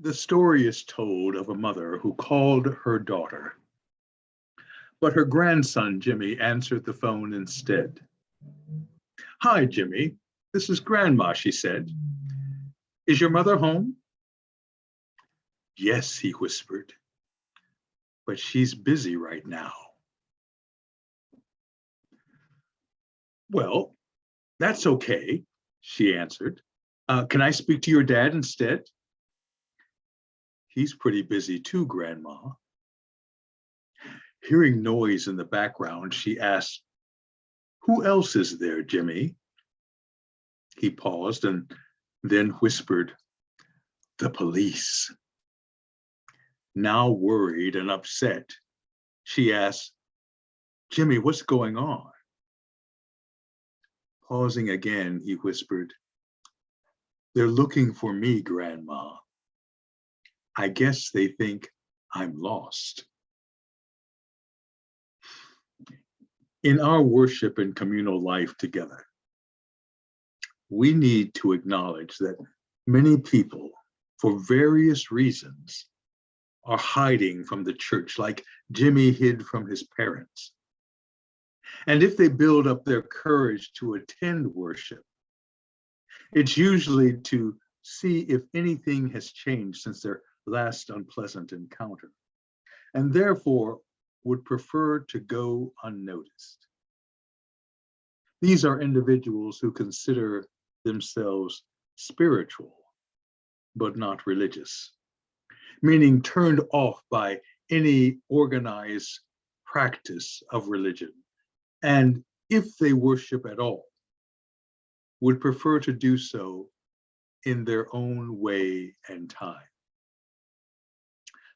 The story is told of a mother who called her daughter, but her grandson, Jimmy, answered the phone instead. "Hi, Jimmy. This is Grandma," she said. "Is your mother home?" "Yes," he whispered, "but she's busy right now." "Well, that's okay," she answered. "Can I speak to your dad instead?" "He's pretty busy too, Grandma." Hearing noise in the background, she asked, "Who else is there, Jimmy?" He paused and then whispered, "The police." Now worried and upset, she asked, "Jimmy, what's going on?" Pausing again, he whispered, "They're looking for me, Grandma. I guess they think I'm lost." In our worship and communal life together, we need to acknowledge that many people, for various reasons, are hiding from the church like Jimmy hid from his parents. And if they build up their courage to attend worship, it's usually to see if anything has changed since their last unpleasant encounter, and therefore would prefer to go unnoticed. These are individuals who consider themselves spiritual, but not religious, meaning turned off by any organized practice of religion, and if they worship at all, would prefer to do so in their own way and time.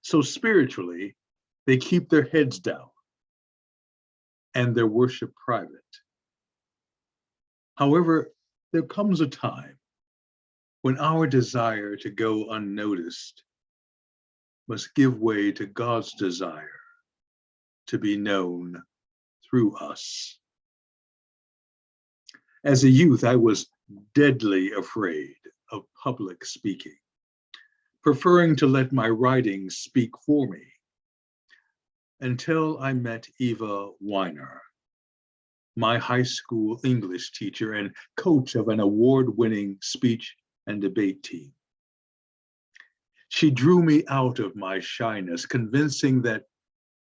So spiritually, they keep their heads down and their worship private. However, there comes a time when our desire to go unnoticed must give way to God's desire to be known through us. As a youth, I was deadly afraid of public speaking, preferring to let my writings speak for me, until I met Eva Weiner, my high school English teacher and coach of an award-winning speech and debate team. She drew me out of my shyness, convincing that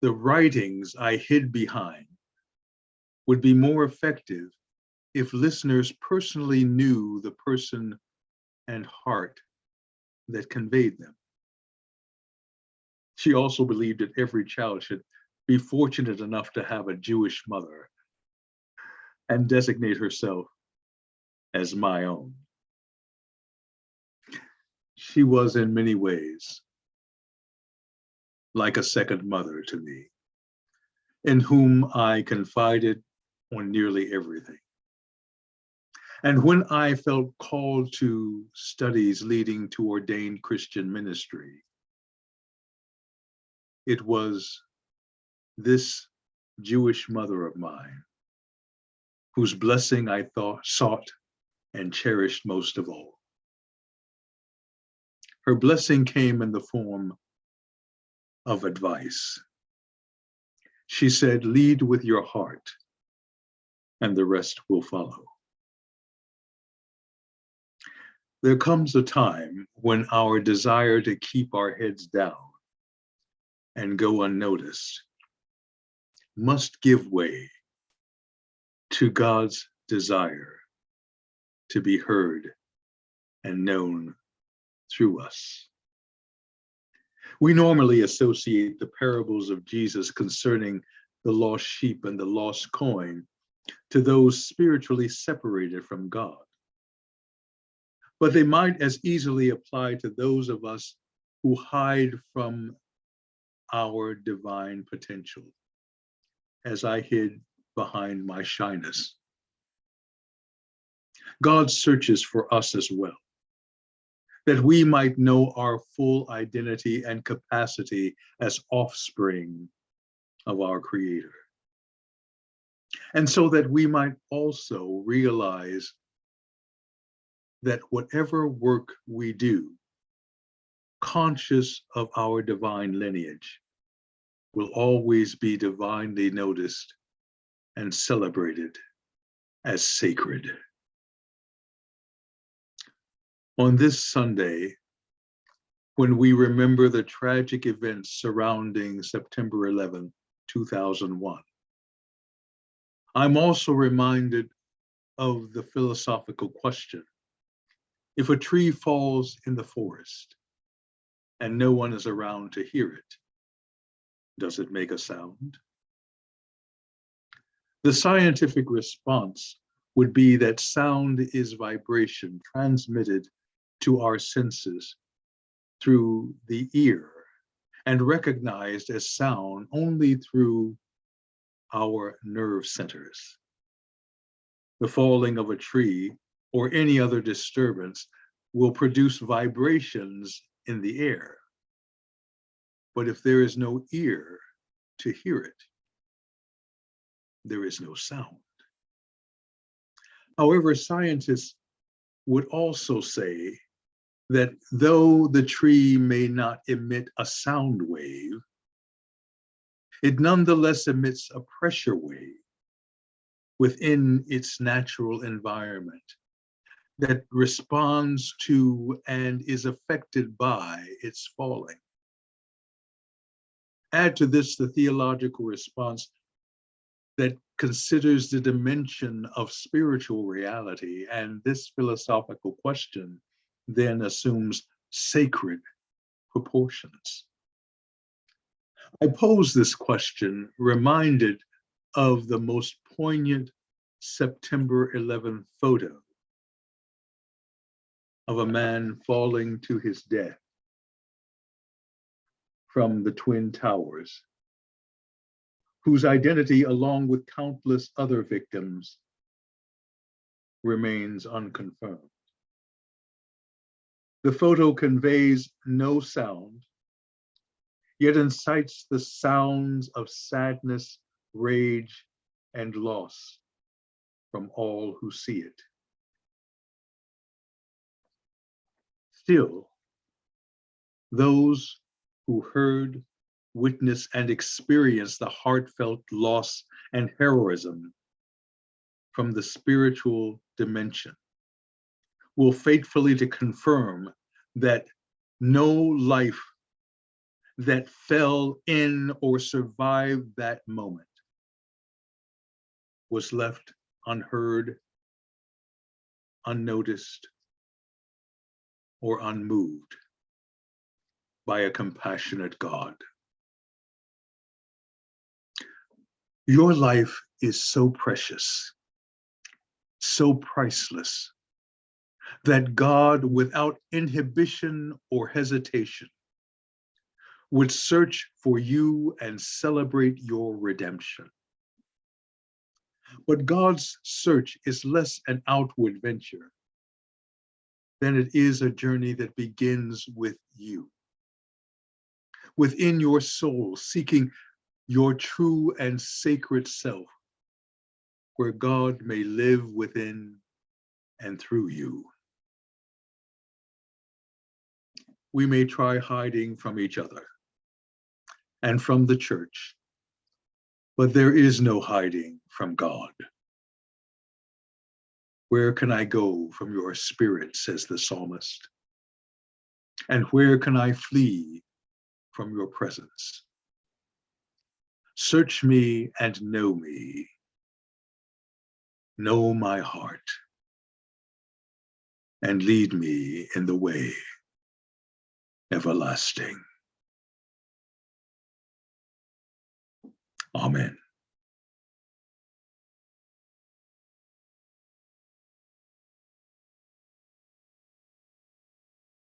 the writings I hid behind would be more effective if listeners personally knew the person and heart that conveyed them. She also believed that every child should be fortunate enough to have a Jewish mother and designate herself as my own. She was in many ways like a second mother to me, in whom I confided on nearly everything. And when I felt called to studies leading to ordained Christian ministry, it was this Jewish mother of mine whose blessing I sought and cherished most of all. Her blessing came in the form of advice. She said, "Lead with your heart, and the rest will follow." There comes a time when our desire to keep our heads down and go unnoticed must give way to God's desire to be heard and known through us. We normally associate the parables of Jesus concerning the lost sheep and the lost coin to those spiritually separated from God. But they might as easily apply to those of us who hide from our divine potential, as I hid behind my shyness. God searches for us as well, that we might know our full identity and capacity as offspring of our Creator. And so that we might also realize that whatever work we do conscious of our divine lineage, will always be divinely noticed and celebrated as sacred. On this Sunday, when we remember the tragic events surrounding September 11, 2001, I'm also reminded of the philosophical question: if a tree falls in the forest and no one is around to hear it, does it make a sound? The scientific response would be that sound is vibration transmitted to our senses through the ear and recognized as sound only through our nerve centers. The falling of a tree or any other disturbance will produce vibrations in the air. But if there is no ear to hear it, there is no sound. However, scientists would also say that though the tree may not emit a sound wave, it nonetheless emits a pressure wave within its natural environment that responds to and is affected by its falling. Add to this the theological response that considers the dimension of spiritual reality, and this philosophical question then assumes sacred proportions. I pose this question reminded of the most poignant September 11th photo of a man falling to his death from the Twin Towers, whose identity, along with countless other victims, remains unconfirmed. The photo conveys no sound, yet incites the sounds of sadness, rage, and loss from all who see it. Still, those who heard, witnessed, and experienced the heartfelt loss and heroism from the spiritual dimension will faithfully to confirm that no life that fell in or survived that moment was left unheard, unnoticed, or unmoved by a compassionate God. Your life is so precious, so priceless, that God, without inhibition or hesitation, would search for you and celebrate your redemption. But God's search is less an outward venture than it is a journey that begins with you, within your soul, seeking your true and sacred self, where God may live within and through you. We may try hiding from each other and from the church, but there is no hiding from God. Where can I go from your spirit, says the psalmist? And where can I flee from your presence? Search me and know me. Know my heart and lead me in the way everlasting. Amen.